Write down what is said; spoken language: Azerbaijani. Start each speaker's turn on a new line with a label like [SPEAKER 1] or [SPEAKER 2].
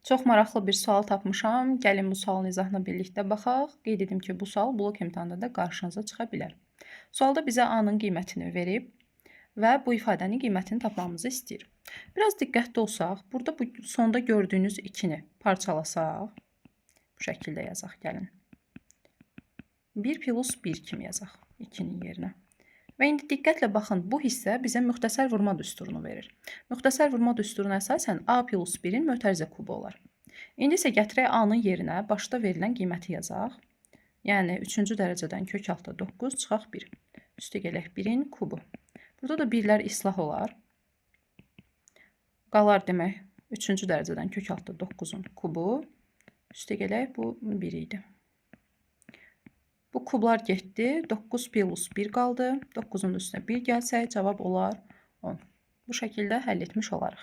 [SPEAKER 1] Çox maraqlı bir sual tapmışam. Gəlin bu sualın izahına birlikdə baxaq. Qeyd edim ki, bu sual blok imtahanda da qarşınıza çıxa bilər. Sualda bizə A-nın qiymətini verib və bu ifadənin qiymətini tapmamızı istəyir. Biraz diqqətli olsaq, burada bu sonda gördüyünüz 2-ni parçalasaq, bu şəkildə yazaq gəlin. 1 plus 1 kimi yazaq 2-nin yerinə. Və indi diqqətlə baxın, bu hissə bizə müxtəsər vurma düsturunu verir. Müxtəsər vurma düsturuna əsasən A plus 1-in mötərizə kubu olar. İndi isə gətirək A-nın yerinə başda verilən qiyməti yazaq. Yəni 3-cü dərəcədən kök altda 9 çıxaq 1. Üstə gələk 1-in kubu. Burada da 1-lər islah olar. Qalar demək 3-cü dərəcədən kök altda 9-un kubu. Üstə gələk bu 1 idi. Bu kublar getdi. 9 plus 1 qaldı. 9-un üstünə 1 gəlsək, cavab olar 10. Bu şəkildə həll etmiş olarıq.